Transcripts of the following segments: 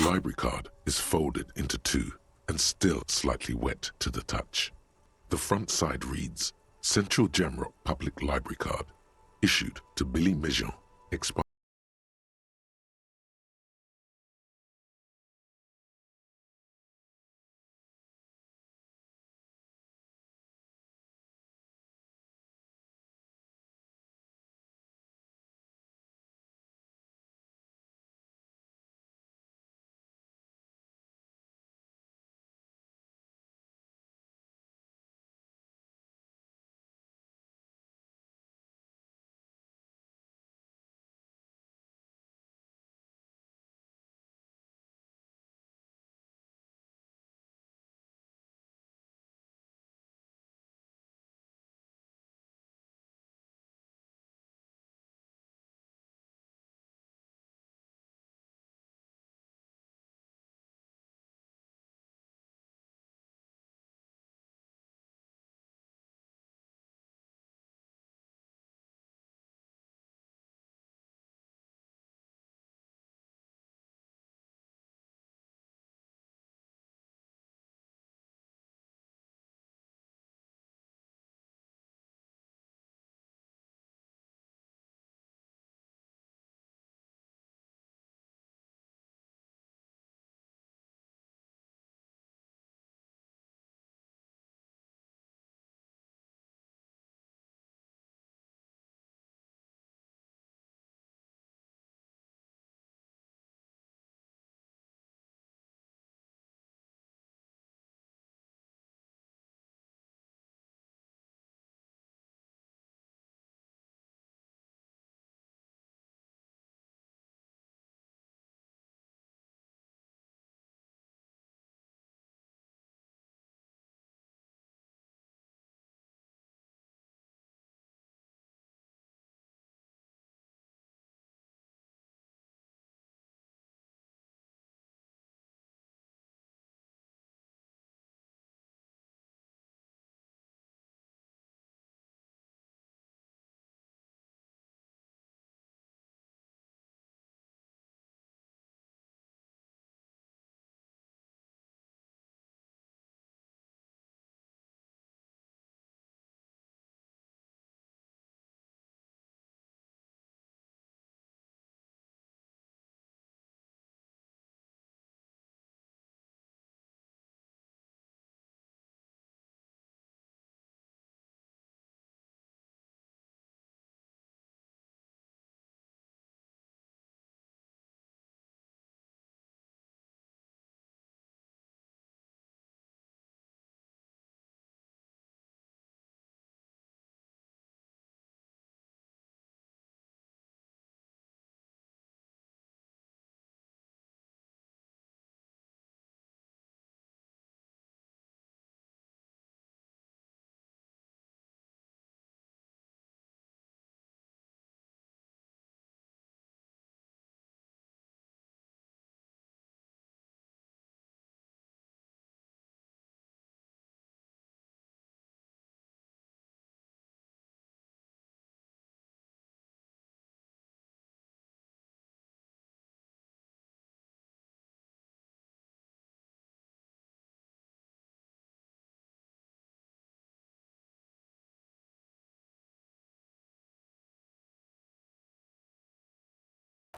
library card is folded into two and still slightly wet to the touch. The front side reads, Central Jamrock Public Library Card, issued to Billy Mejean, expired.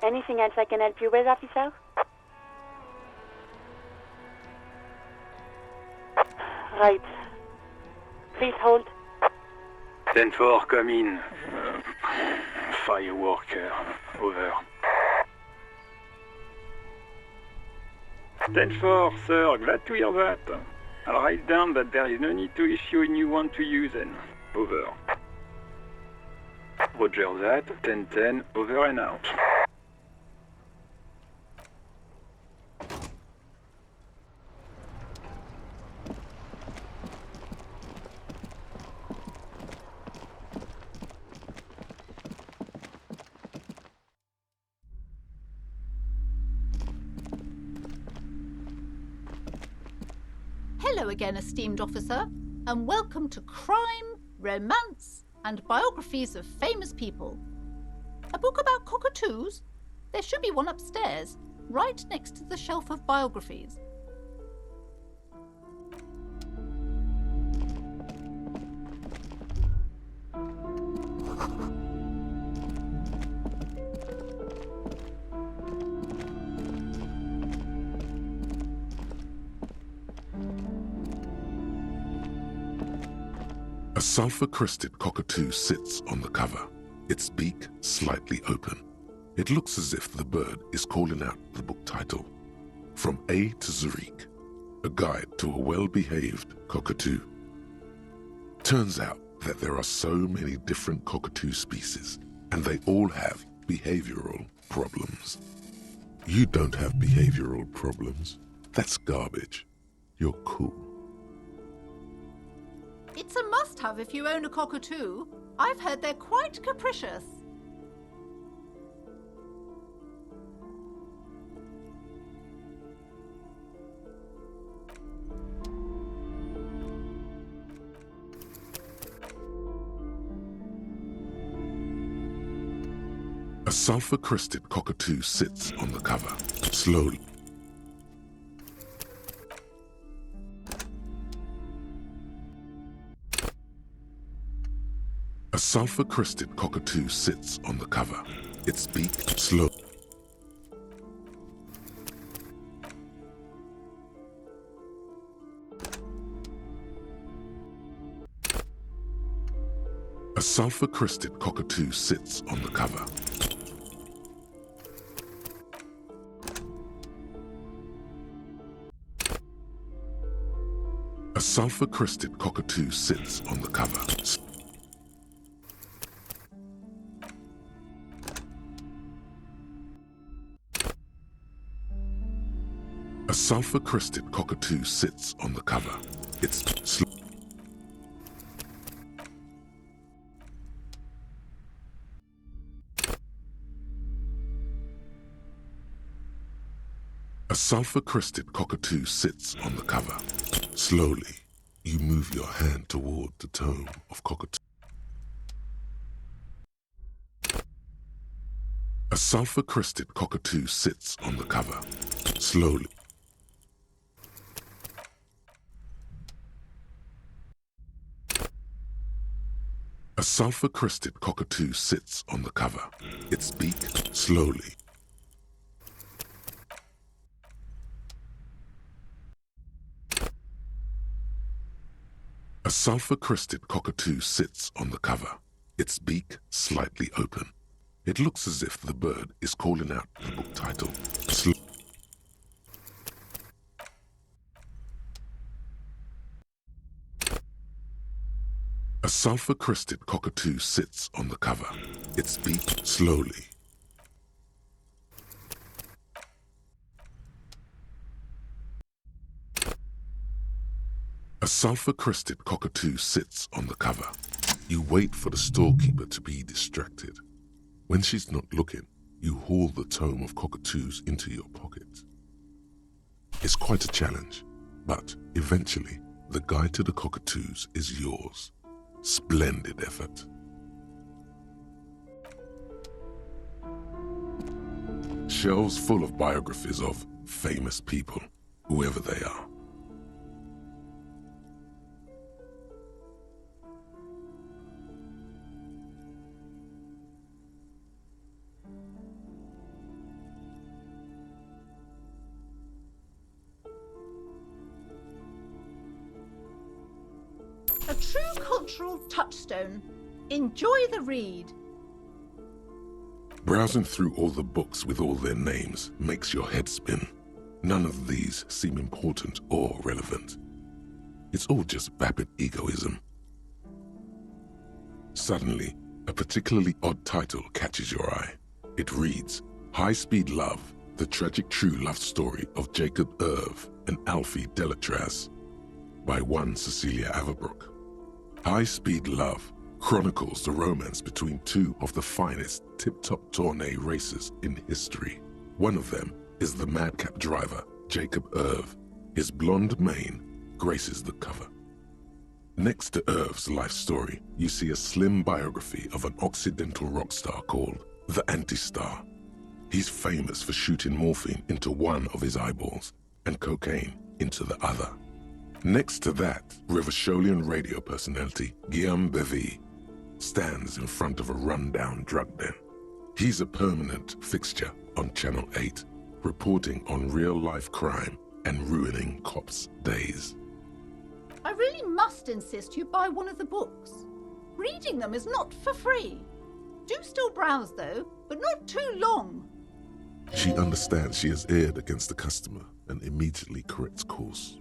Anything else I can help you with, officer? Right. Please hold. 10-4, come in. Fireworker. Over. 10-4, sir. Glad to hear that. I'll write down that there is no need to issue a new one to you then. Over. Roger that. 10-10, over and out. Hello again, esteemed officer, and welcome to Crime, Romance, and Biographies of Famous People. A book about cockatoos? There should be one upstairs. right next to the shelf of biographies. A sulfur-crested cockatoo sits on the cover, its beak slightly open. It looks as if the bird is calling out the book title, From A to Zurich, a guide to a well-behaved cockatoo. Turns out that there are so many different cockatoo species, and they all have behavioral problems. You don't have behavioral problems. That's garbage. You're cool. It's a must-have if you own a cockatoo. I've heard they're quite capricious. A sulfur-crested cockatoo sits on the cover, slowly. A sulfur-crested cockatoo sits on the cover, its beak slow. A sulfur-crested cockatoo sits on the cover. A sulfur-crested cockatoo sits on the cover. A sulfur-crested cockatoo sits on the cover. It's slow. A sulfur-crested cockatoo sits on the cover. Slowly, you move your hand toward the tome of cockatoo. A sulfur-crested cockatoo sits on the cover. Slowly. A sulfur-crested cockatoo sits on the cover, its beak slowly. A sulfur-crested cockatoo sits on the cover, its beak slightly open. It looks as if the bird is calling out the book title. A sulfur-crested cockatoo sits on the cover, its beak slowly. A sulfur-crested cockatoo sits on the cover. You wait for the storekeeper to be distracted. When she's not looking, you haul the tome of cockatoos into your pocket. It's quite a challenge, but eventually, the guide to the cockatoos is yours. Splendid effort. Shelves full of biographies of famous people, whoever they are. A true cultural touchstone. Enjoy the read. Browsing through all the books with all their names makes your head spin. None of these seem important or relevant. It's all just vapid egoism. Suddenly, a particularly odd title catches your eye. It reads, High Speed Love, the tragic true love story of Jacob Irv and Alfie Delatraz, by one Cecilia Averbrook. High Speed Love chronicles the romance between two of the finest tip-top tourney racers in history. One of them is the madcap driver, Jacob Irv. His blonde mane graces the cover. Next to Irv's life story, you see a slim biography of an Occidental rock star called The Anti-Star. He's famous for shooting morphine into one of his eyeballs and cocaine into the other. Next to that, Revacholian radio personality Guillaume Bevy stands in front of a rundown drug den. He's a permanent fixture on Channel 8, reporting on real-life crime and ruining cops' days. I really must insist you buy one of the books. Reading them is not for free. Do still browse, though, but not too long. She understands she has erred against the customer and immediately corrects course.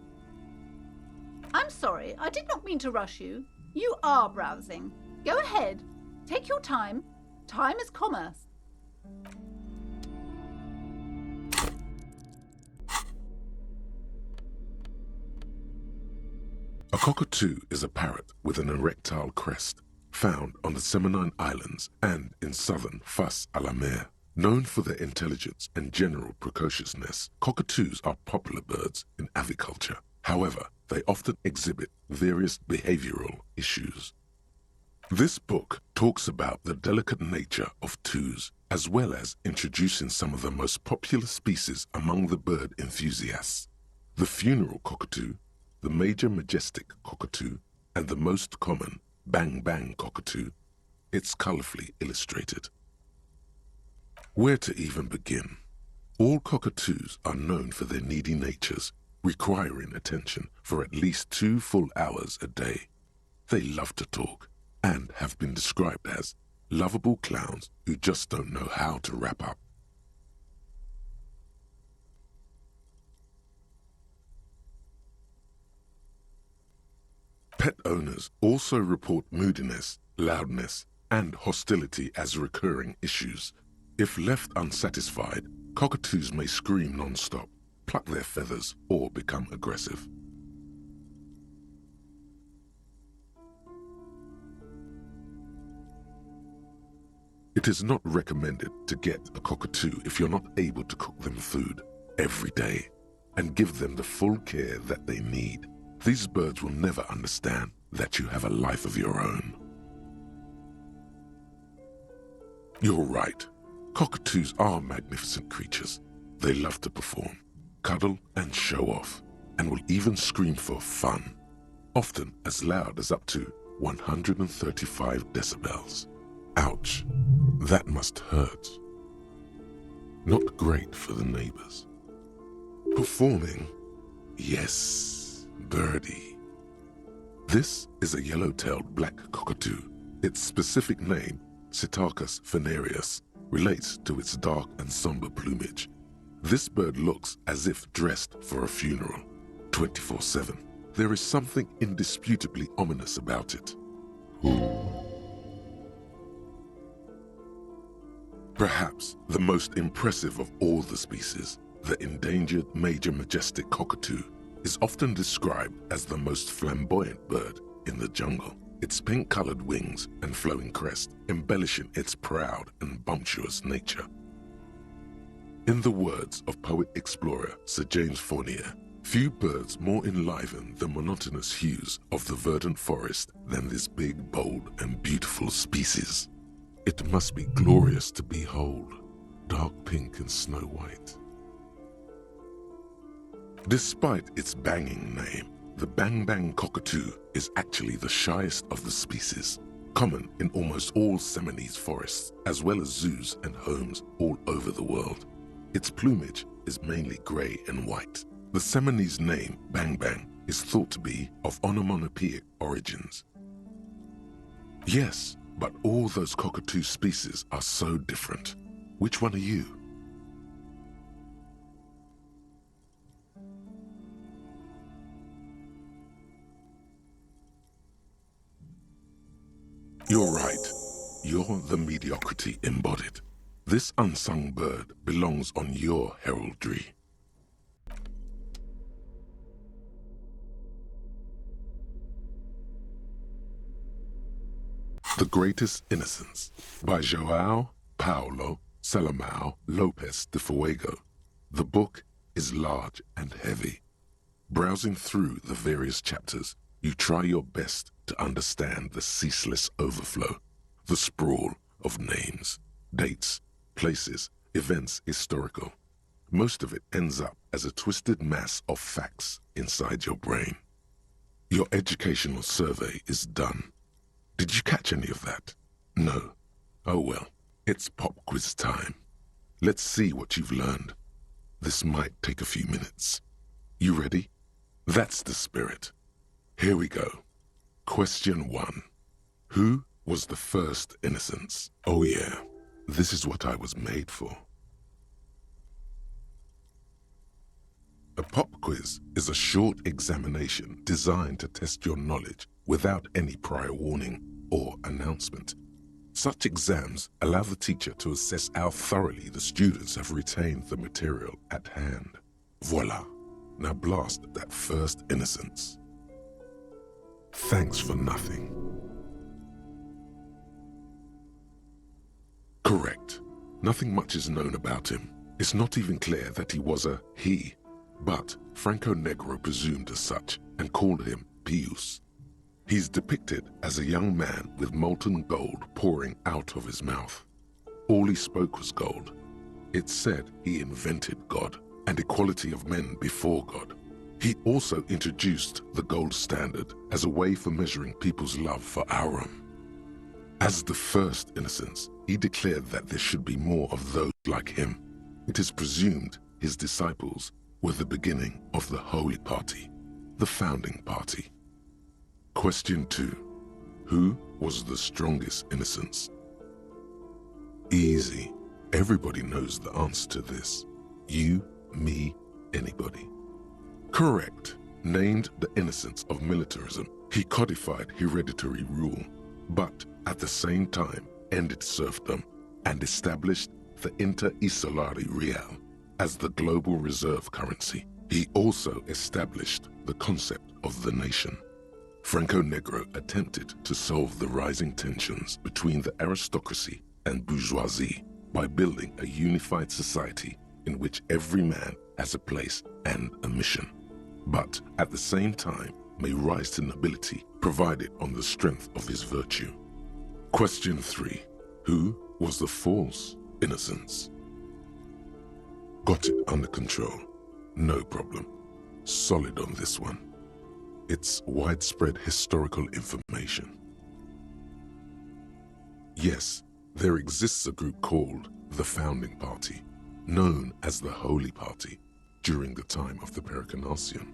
I'm sorry, I did not mean to rush you. You are browsing. Go ahead. Take your time. Time is commerce. A cockatoo is a parrot with an erectile crest, found on the Seminine Islands and in southern Fas-a-la-Mer. Known for their intelligence and general precociousness, cockatoos are popular birds in aviculture. However, they often exhibit various behavioral issues. This book talks about the delicate nature of toos, as well as introducing some of the most popular species among the bird enthusiasts. The funeral cockatoo, the major majestic cockatoo, and the most common bang-bang cockatoo. It's colorfully illustrated. Where to even begin? All cockatoos are known for their needy natures, requiring attention for at least 2 full hours a day. They love to talk and have been described as lovable clowns who just don't know how to wrap up. Pet owners also report moodiness, loudness, and hostility as recurring issues. If left unsatisfied, cockatoos may scream non-stop, pluck their feathers, or become aggressive. It is not recommended to get a cockatoo if you're not able to cook them food every day and give them the full care that they need. These birds will never understand that you have a life of your own. You're right. Cockatoos are magnificent creatures. They love to perform, cuddle and show off, and will even scream for fun, often as loud as up to 135 decibels. Ouch, that must hurt. Not great for the neighbors. Performing? Yes, birdie. This is a yellow-tailed black cockatoo. Its specific name, Psittacus venereus, relates to its dark and somber plumage. This bird looks as if dressed for a funeral, 24/7. There is something indisputably ominous about it. Perhaps the most impressive of all the species, the endangered major majestic cockatoo, is often described as the most flamboyant bird in the jungle. Its pink-colored wings and flowing crest embellishing its proud and bumptious nature. In the words of poet-explorer Sir James Fournier, few birds more enliven the monotonous hues of the verdant forest than this big, bold, and beautiful species. It must be glorious to behold, dark pink and snow white. Despite its banging name, the bang-bang cockatoo is actually the shyest of the species, common in almost all Seminese forests, as well as zoos and homes all over the world. Its plumage is mainly grey and white. The Seminese name, bang-bang, is thought to be of onomatopoeic origins. Yes, but all those cockatoo species are so different. Which one are you? You're right. You're the mediocrity embodied. This unsung bird belongs on your heraldry. The Greatest Innocence by João Paulo Salomão Lopes de Fuego. The book is large and heavy. Browsing through the various chapters, you try your best to understand the ceaseless overflow, the sprawl of names, dates, places, events historical. Most of it ends up as a twisted mass of facts inside your brain. Your educational survey is done. Did you catch any of that? No. Oh well, it's pop quiz time. Let's see what you've learned. This might take a few minutes. You ready? That's the spirit. Here we go. Question 1. Who was the first innocence? Oh yeah, this is what I was made for. A pop quiz is a short examination designed to test your knowledge without any prior warning or announcement. Such exams allow the teacher to assess how thoroughly the students have retained the material at hand. Voila! Now blast that first innocence. Thanks for nothing. Correct. Nothing much is known about him. It's not even clear that he was a he, but Franco Negro presumed as such and called him Pius. He's depicted as a young man with molten gold pouring out of his mouth. All he spoke was gold. It's said he invented God and equality of men before God. He also introduced the gold standard as a way for measuring people's love for Aurum. As the first innocence, he declared that there should be more of those like him. It is presumed his disciples were the beginning of the Holy Party, the founding party. Question 2. Who was the strongest innocence? Easy. Everybody knows the answer to this. You, me, anybody. Correct. Named the innocence of militarism, he codified hereditary rule, but at the same time ended serfdom and established the inter-isolari real as the global reserve currency. He also established the concept of the nation. Franco Negro attempted to solve the rising tensions between the aristocracy and bourgeoisie by building a unified society in which every man has a place and a mission, but at the same time may rise to nobility provided on the strength of his virtue. Question 3. Who was the false innocence? Got it under control. No problem. Solid on this one. It's widespread historical information. Yes, there exists a group called the Founding Party, known as the Holy Party, during the time of the Pericarnacian.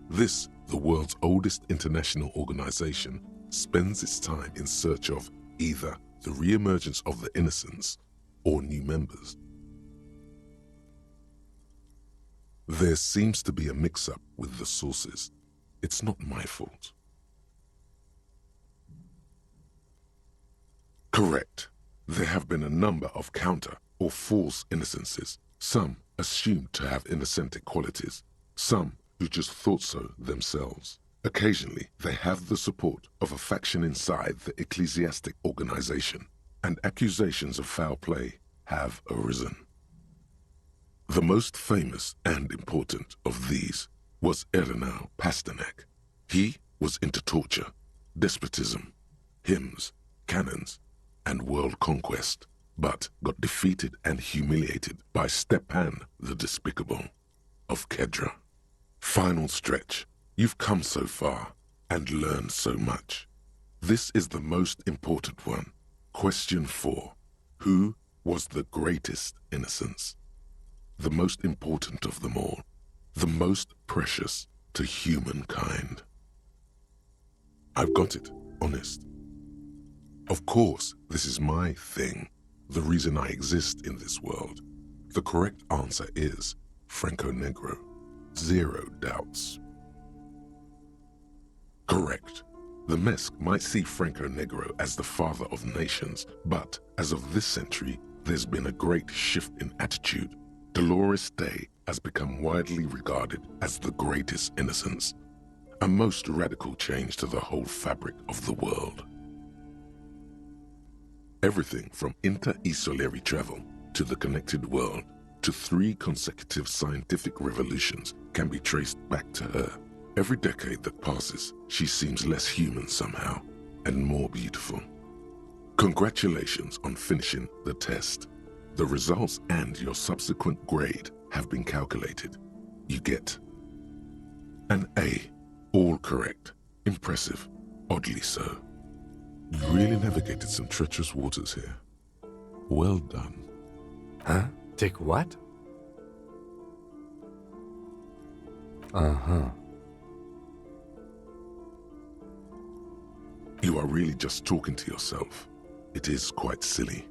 This, the world's oldest international organization, spends its time in search of either the re-emergence of the innocents or new members. There seems to be a mix-up with the sources. It's not my fault. Correct. There have been a number of counter or false innocences, some assumed to have innocentic qualities, some who just thought so themselves. Occasionally, they have the support of a faction inside the ecclesiastic organization, and accusations of foul play have arisen. The most famous and important of these was Ernest Pasternak. He was into torture, despotism, hymns, cannons, and world conquest, but got defeated and humiliated by Stepan the Despicable of Kedra. Final stretch. You've come so far and learned so much. This is the most important one. Question 4. Who was the greatest innocence? The most important of them all. The most precious to humankind. I've got it, honest. Of course, this is my thing, the reason I exist in this world. The correct answer is Franco Negro. 0 doubts. Correct. The MESC might see Franco Negro as the father of nations, but as of this century, there's been a great shift in attitude. Dolores Day has become widely regarded as the greatest innocence, a most radical change to the whole fabric of the world. Everything from inter-isolary travel to the connected world to 3 consecutive scientific revolutions can be traced back to her. Every decade that passes, she seems less human somehow and more beautiful. Congratulations on finishing the test. The results and your subsequent grade have been calculated. You get an A. All correct. Impressive. Oddly so. You really navigated some treacherous waters here. Well done. Huh? Take what? Uh-huh. You are really just talking to yourself. It is quite silly.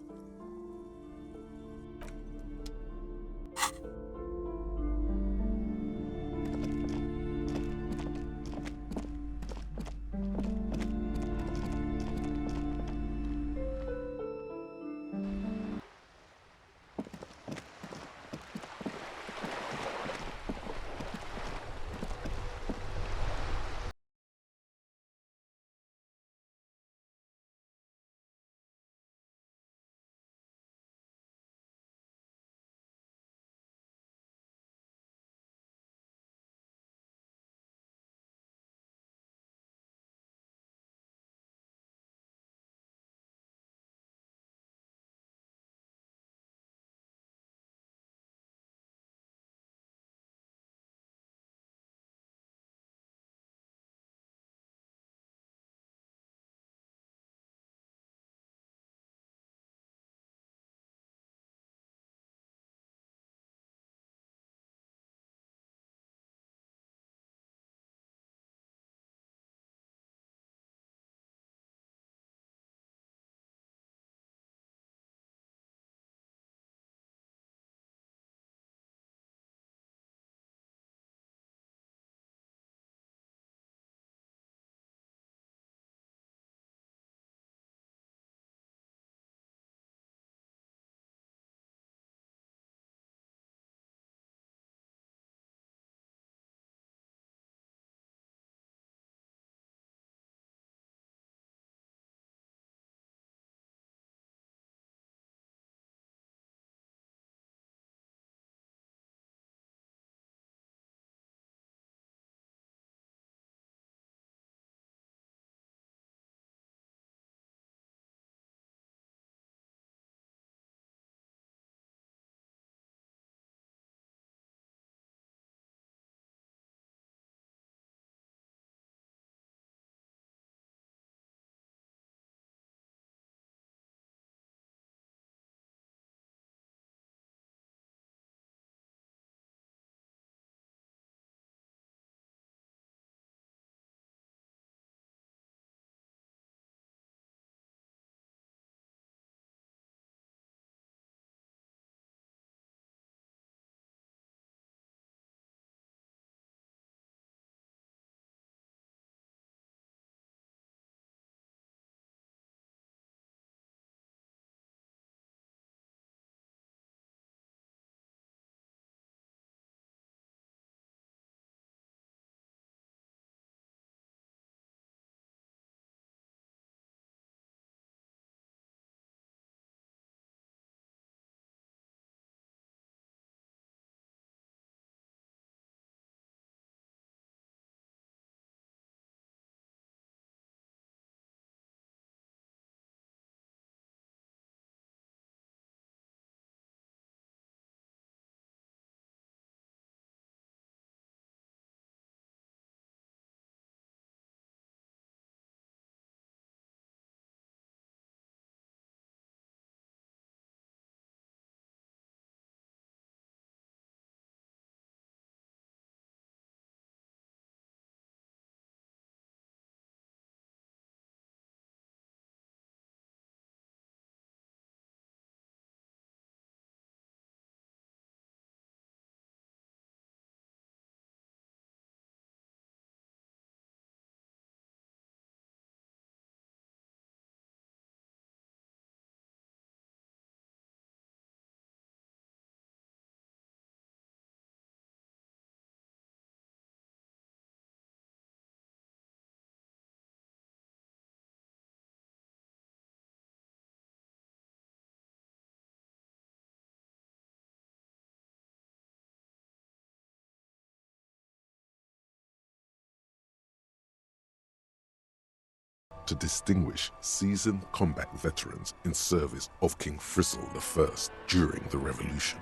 to distinguish seasoned combat veterans in service of King Frizzle I during the Revolution.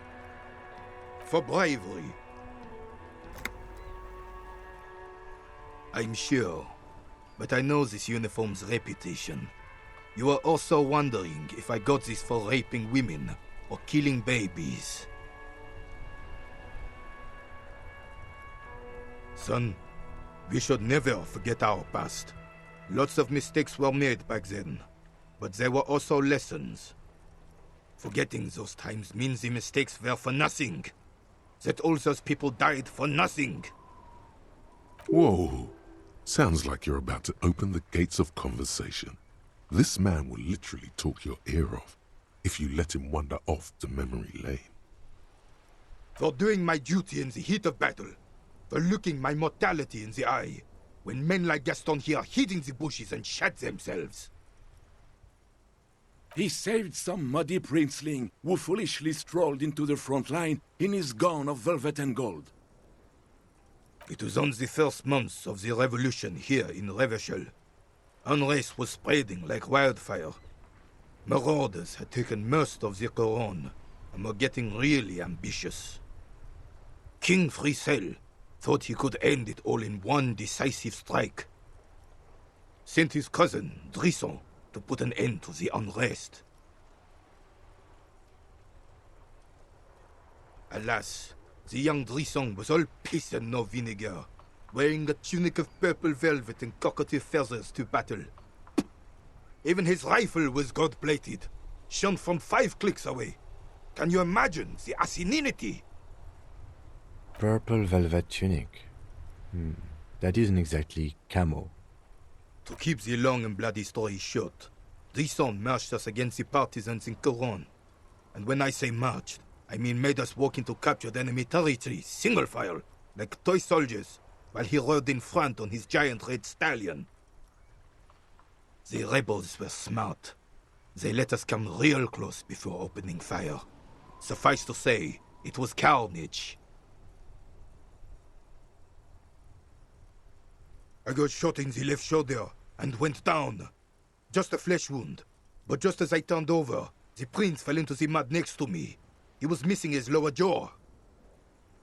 For bravery. I'm sure, but I know this uniform's reputation. You are also wondering if I got this for raping women or killing babies. Son, we should never forget our past. Lots of mistakes were made back then, but there were also lessons. Forgetting those times means the mistakes were for nothing. That all those people died for nothing. Whoa. Sounds like you're about to open the gates of conversation. This man will literally talk your ear off if you let him wander off the memory lane. For doing my duty in the heat of battle. For looking my mortality in the eye. When men like Gaston here hid in the bushes and shot themselves. He saved some muddy princeling who foolishly strolled into the front line in his gown of velvet and gold. It was on the first months of the revolution here in Revachol. Unrest was spreading like wildfire. Marauders had taken most of the Couronne and were getting really ambitious. King Frizzle thought he could end it all in one decisive strike. Sent his cousin, Drisson, to put an end to the unrest. Alas, the young Drisson was all piss and no vinegar, wearing a tunic of purple velvet and cockatiel feathers to battle. Even his rifle was gold-plated, shone from 5 clicks away. Can you imagine the asininity? Purple velvet tunic. That isn't exactly camo. To keep the long and bloody story short, Drisson marched us against the partisans in Couronne. And when I say marched, I mean made us walk into captured enemy territory, single file, like toy soldiers, while he rode in front on his giant red stallion. The rebels were smart. They let us come real close before opening fire. Suffice to say, it was carnage. I got shot in the left shoulder and went down. Just a flesh wound. But just as I turned over, the prince fell into the mud next to me. He was missing his lower jaw.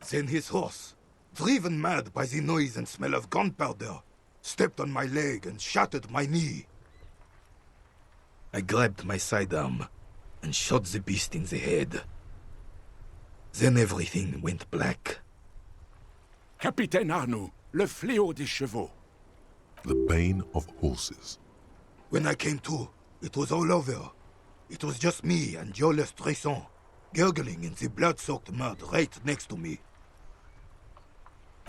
Then his horse, driven mad by the noise and smell of gunpowder, stepped on my leg and shattered my knee. I grabbed my sidearm and shot the beast in the head. Then everything went black. Capitaine Arnoux, le fléau des chevaux. The bane of horses. When I came to, it was all over. It was just me and Jolas Tresson, gurgling in the blood-soaked mud right next to me.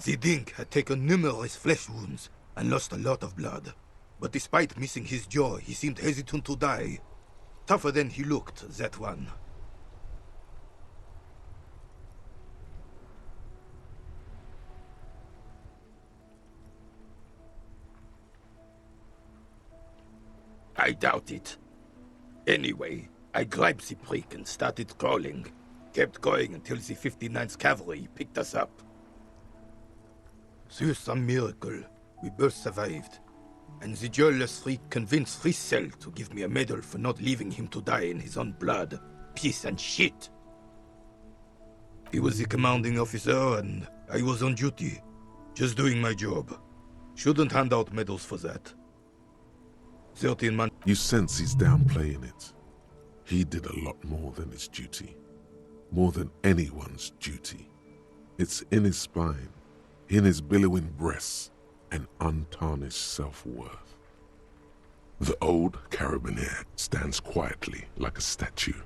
The dink had taken numerous flesh wounds and lost a lot of blood. But despite missing his jaw, he seemed hesitant to die. Tougher than he looked, that one. I doubt it. Anyway, I grabbed the prick and started crawling. Kept going until the 59th Cavalry picked us up. Through some miracle, we both survived. And the jealous freak convinced Frizzle to give me a medal for not leaving him to die in his own blood, piss and shit. He was the commanding officer and I was on duty. Just doing my job. Shouldn't hand out medals for that. 13 months. You sense he's downplaying it. He did a lot more than his duty. More than anyone's duty. It's in his spine, in his billowing breasts, and untarnished self-worth. The old carabinier stands quietly like a statue,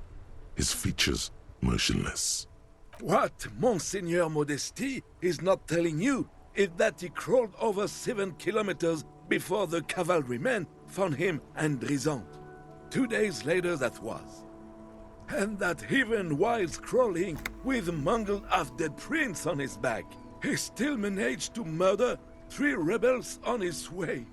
his features motionless. What Monseigneur Modesty is not telling you is that he crawled over 7 kilometers before the cavalrymen found him and Drisson. 2 days later that was. And that even while crawling with a mangled half-dead prince on his back, he still managed to murder 3 rebels on his way.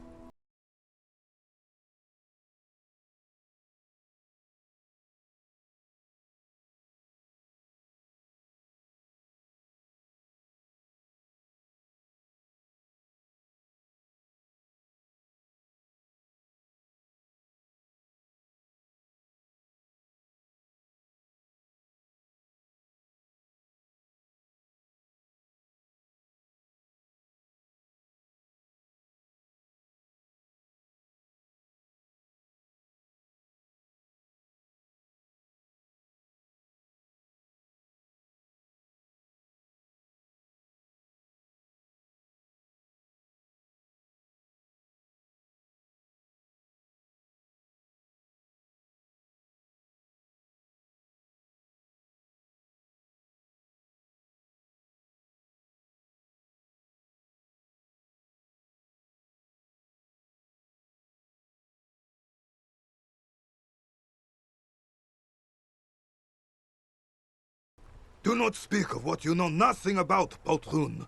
Do not speak of what you know nothing about, Poltroon.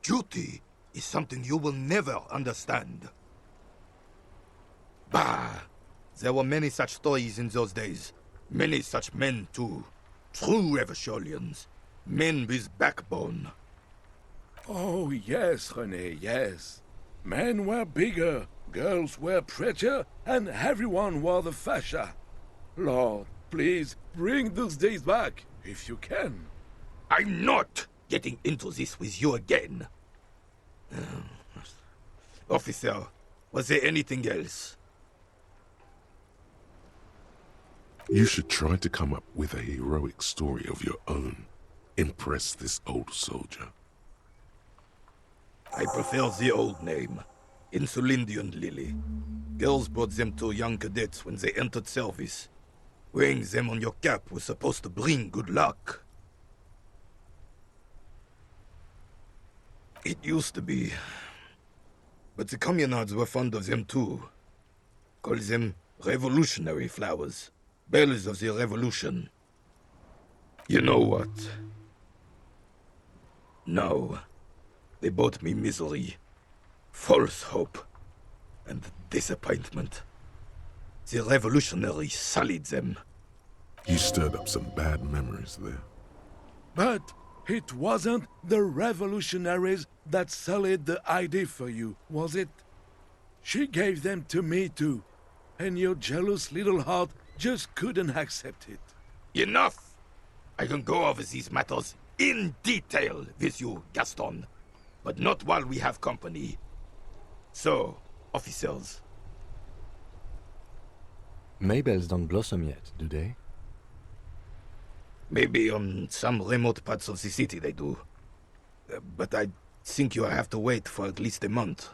Duty is something you will never understand. Bah! There were many such stories in those days. Many such men, too. True Eversholians. Men with backbone. Oh, yes, René, yes. Men were bigger, girls were prettier, and everyone wore the fascia. Lord, please, bring those days back, if you can. I'm not getting into this with you again. Officer, was there anything else? You should try to come up with a heroic story of your own. Impress this old soldier. I prefer the old name. Insulindian Lily. Girls brought them to young cadets when they entered service. Wearing them on your cap was supposed to bring good luck. It used to be. But the communards were fond of them too. Call them revolutionary flowers. Bells of the revolution. You know what? No. They brought me misery, false hope, and disappointment. The revolutionaries sullied them. You stirred up some bad memories there. But it wasn't the revolutionaries that sullied the idea for you, was it? She gave them to me too, and your jealous little heart just couldn't accept it. Enough! I can go over these matters in detail with you, Gaston, but not while we have company. So, officers. Maybells don't blossom yet, do they? Maybe on some remote parts of the city they do. But I think you'll have to wait for at least a month.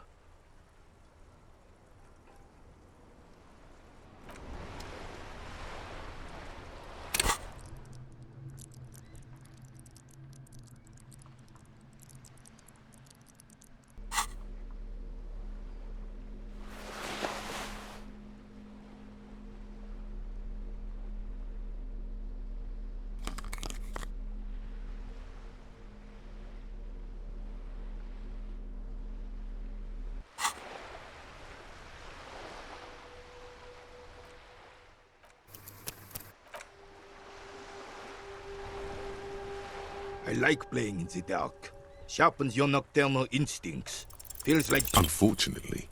I like playing in the dark. Sharpens your nocturnal instincts. Feels like... Unfortunately,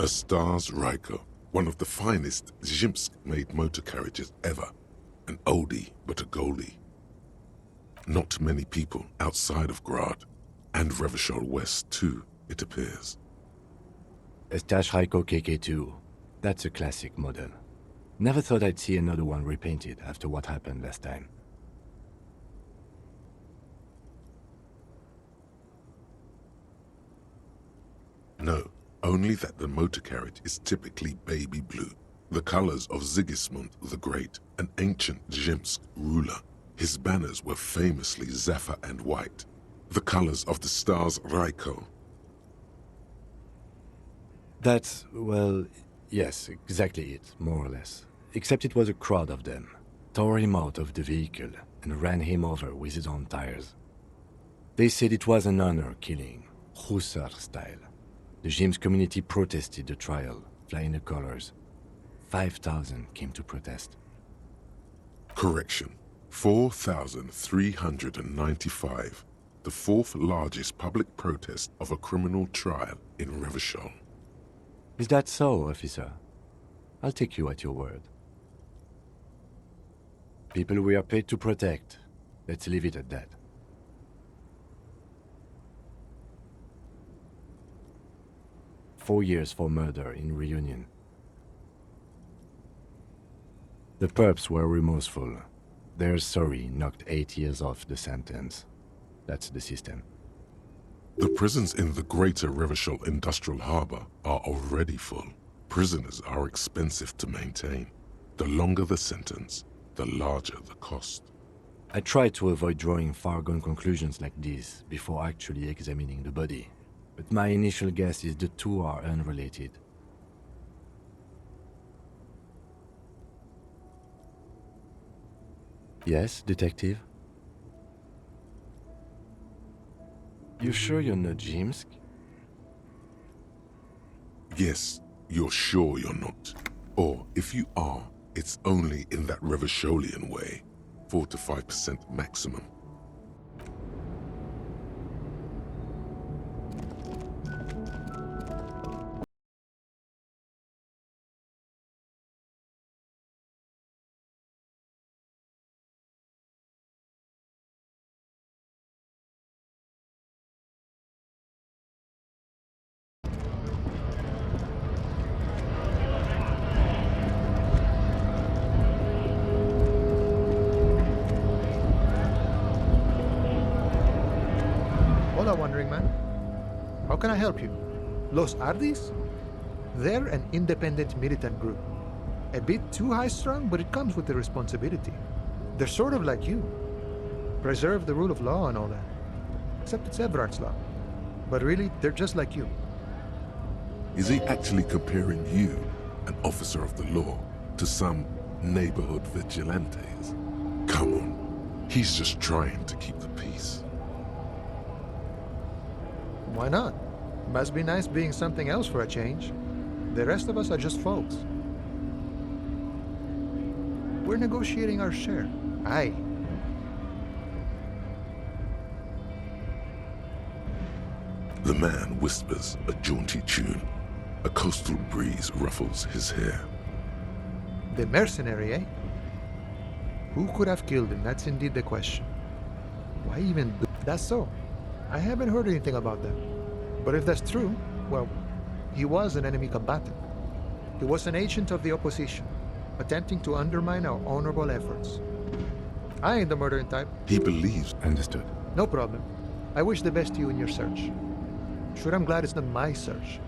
A Stars Ryko, one of the finest Zhimsk-made motor carriages ever. An oldie, but a goldie. Not many people outside of Grad, and Revachol West too, it appears. A Stash Ryko KK2. That's a classic model. Never thought I'd see another one repainted after what happened last time. No, only that the motor carriage is typically baby blue, the colors of Sigismund the Great, an ancient Zhimsk ruler. His banners were famously zephyr and white, the colors of the Stars Ryko. That's, well, yes, exactly it, more or less. Except it was a crowd of them. Tore him out of the vehicle and ran him over with his own tires. They said it was an honor killing, Hussar style. The Zhimsk community protested the trial, flying the colors. 5,000 came to protest. Correction, 4,395, the fourth largest public protest of a criminal trial in Revachol. Is that so, officer? I'll take you at your word. People we are paid to protect. Let's leave it at that. Four years for murder in Reunion. The perps were remorseful. Their sorry knocked 8 years off the sentence. That's the system. The prisons in the greater Revachol industrial harbor are already full. Prisoners are expensive to maintain. The longer the sentence, the larger the cost. I try to avoid drawing far-gone conclusions like this before actually examining the body, but my initial guess is the two are unrelated. Yes, detective? You sure you're not Zhimsk? Yes, you're sure you're not. Or if you are, it's only in that Revacholian way. 4 to 5% maximum. Hola, Wandering Man. How can I help you? Los Ardis? They're an independent militant group. A bit too high-strung, but it comes with the responsibility. They're sort of like you. Preserve the rule of law and all that. Except it's Everard's law. But really, they're just like you. Is he actually comparing you, an officer of the law, to some neighborhood vigilantes? Come on, he's just trying to keep the peace. Why not? Must be nice being something else for a change. The rest of us are just folks. We're negotiating our share. Aye. The man whispers a jaunty tune. A coastal breeze ruffles his hair. The mercenary, eh? Who could have killed him? That's indeed the question. Why even do... That's so. I haven't heard anything about that. But if that's true, well, he was an enemy combatant. He was an agent of the opposition, attempting to undermine our honorable efforts. I ain't the murdering type. He believes. Understood. No problem. I wish the best to you in your search. Sure, I'm glad it's not my search.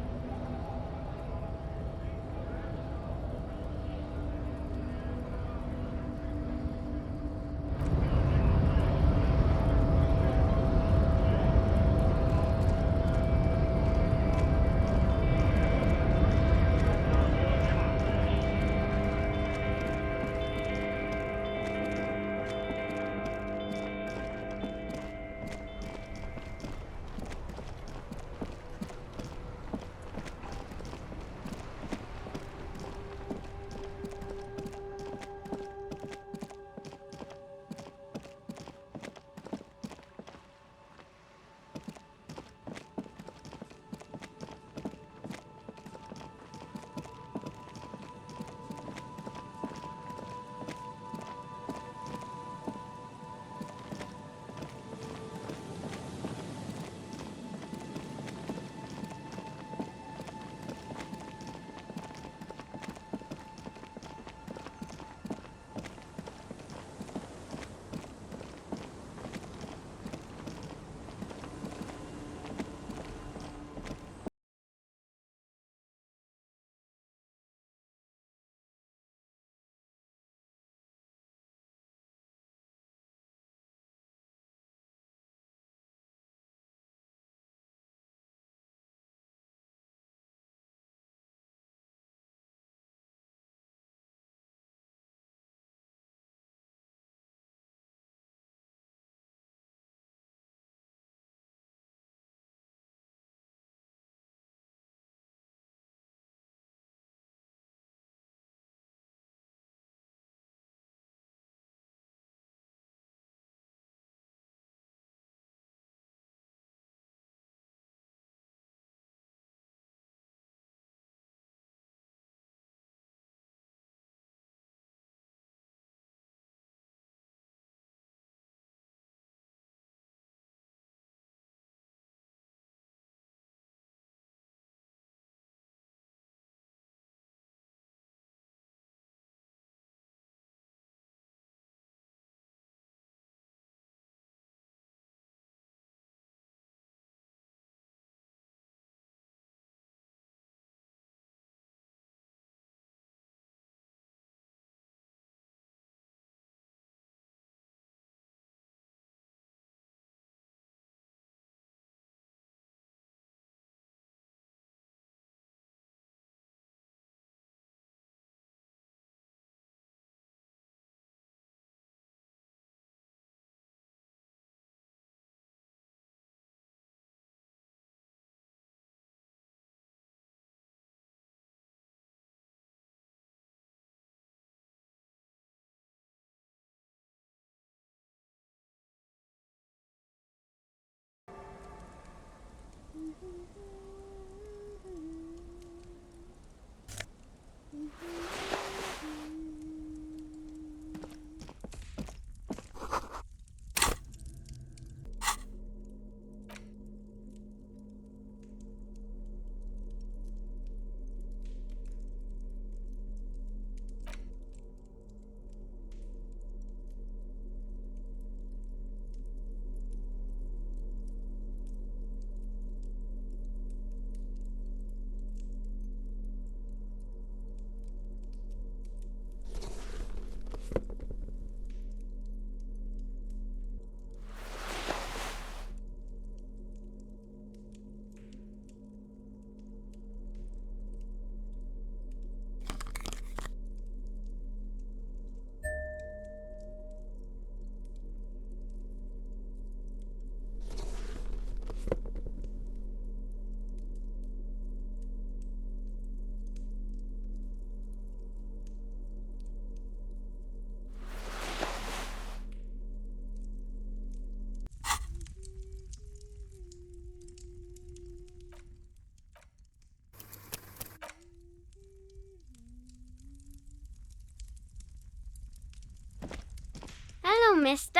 Hello, mister.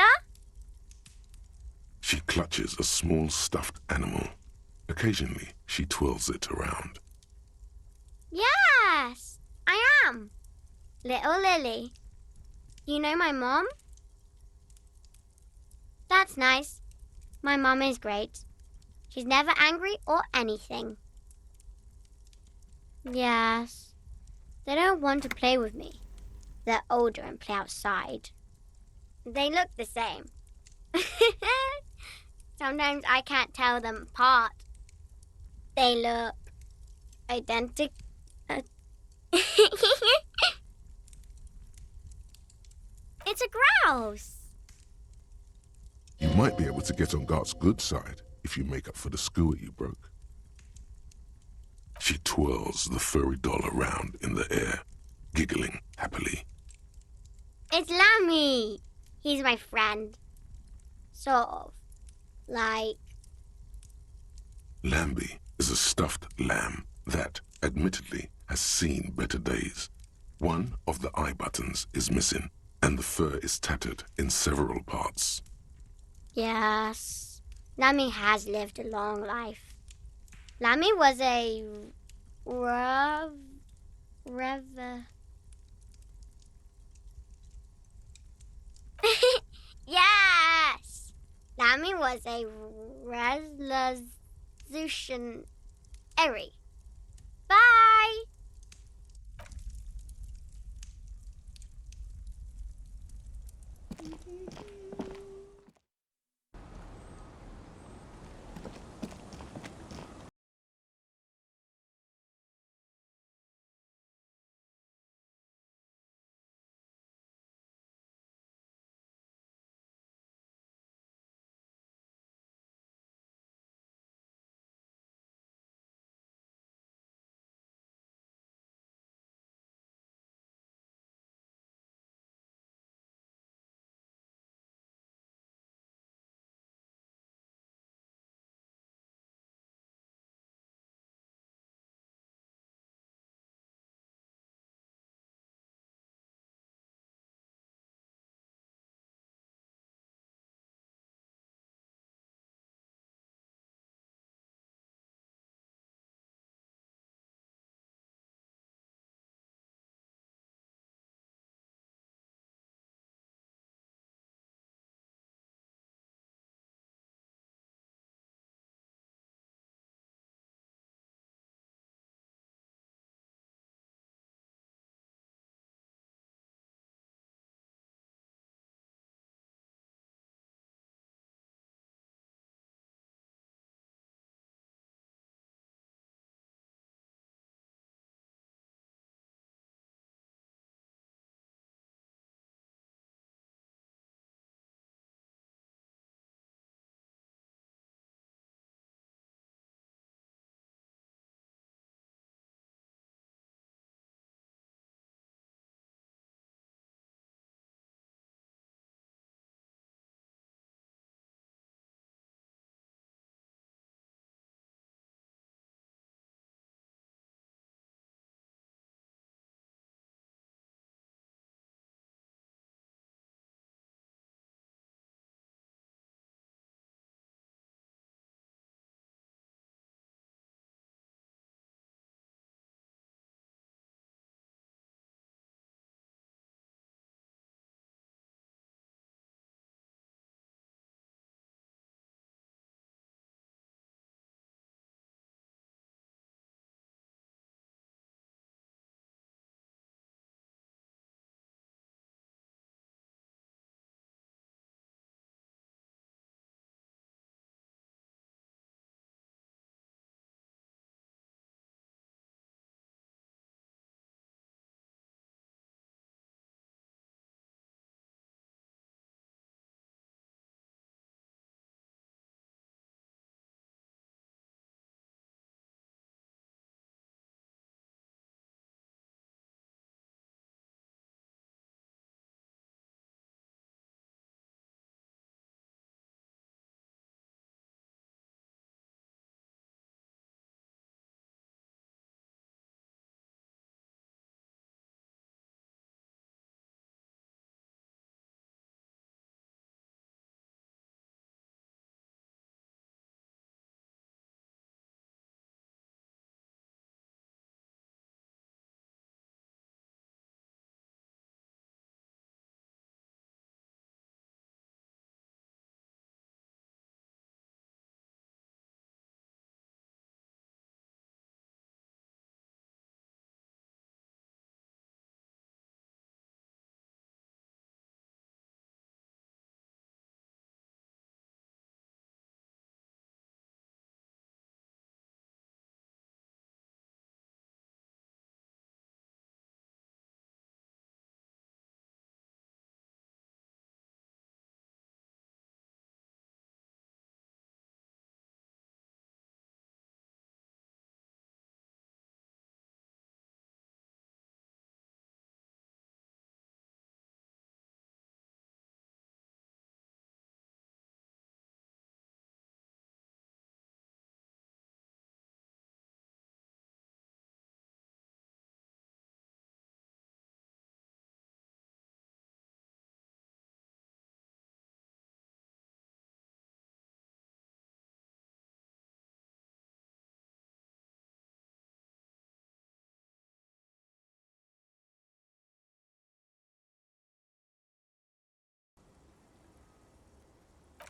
She clutches a small stuffed animal. Occasionally, she twirls it around. Yes, I am. Little Lily. You know my mom? That's nice. My mom is great. She's never angry or anything. Yes. They don't want to play with me. They're older and play outside. They look the same. Sometimes I can't tell them apart. They look identical. It's a grouse. You might be able to get on Gart's good side if you make up for the skewer you broke. She twirls the furry doll around in the air, giggling happily. It's Lammy. He's my friend. Sort of. Like... Lambie is a stuffed lamb that, admittedly, has seen better days. One of the eye buttons is missing, and the fur is tattered in several parts. Yes. Lammy has lived a long life. Lammy was a... Yes! Lammy was a resolution... Bye!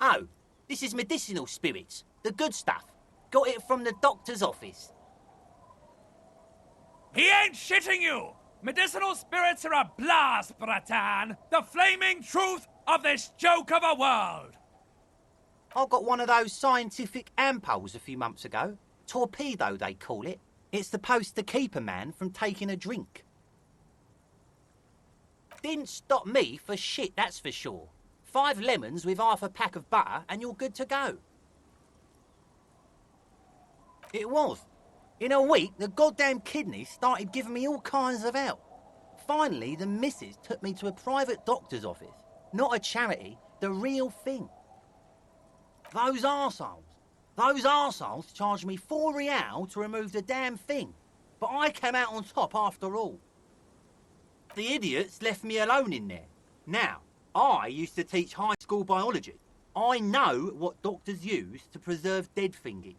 Oh, this is medicinal spirits. The good stuff. Got it from the doctor's office. He ain't shitting you! Medicinal spirits are a blast, Bratan! The flaming truth of this joke of a world! I got one of those scientific ampoules a few months ago. Torpedo, they call it. It's supposed to keep a man from taking a drink. Didn't stop me for shit, that's for sure. 5 lemons with half a pack of butter and you're good to go. It was. In a week, the goddamn kidneys started giving me all kinds of help. Finally, the missus took me to a private doctor's office. Not a charity, the real thing. Those arseholes charged me £4 to remove the damn thing. But I came out on top after all. The idiots left me alone in there. Now, I used to teach high school biology. I know what doctors use to preserve dead thingies.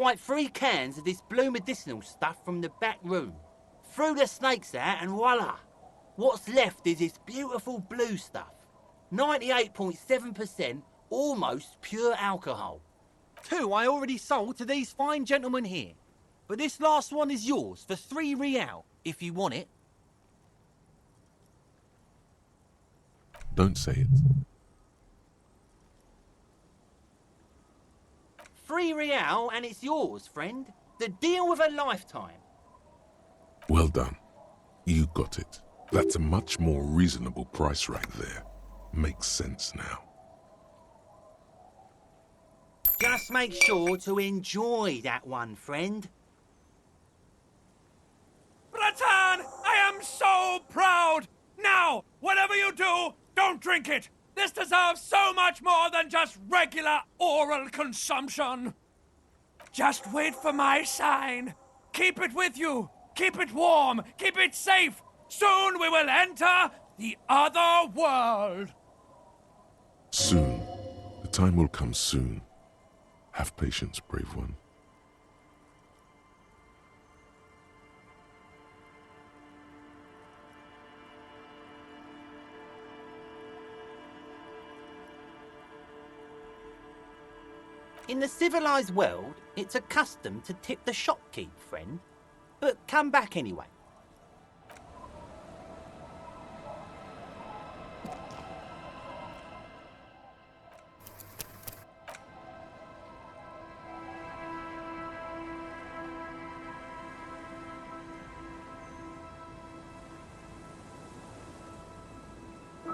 Like 3 cans of this blue medicinal stuff from the back room. Threw the snakes out and voila! What's left is this beautiful blue stuff. 98.7% almost pure alcohol. 2 I already sold to these fine gentlemen here. But this last one is yours for 3 real, if you want it. Don't say it. 3 real and it's yours, friend. The deal of a lifetime. Well done. You got it. That's a much more reasonable price right there. Makes sense now. Just make sure to enjoy that one, friend. Bratan, I am so proud! Now, whatever you do, don't drink it! This deserves so much more than just regular oral consumption. Just wait for my sign. Keep it with you. Keep it warm. Keep it safe. Soon we will enter the other world. Soon. The time will come soon. Have patience, brave one. In the civilized world, it's a custom to tip the shopkeep, friend. But come back anyway.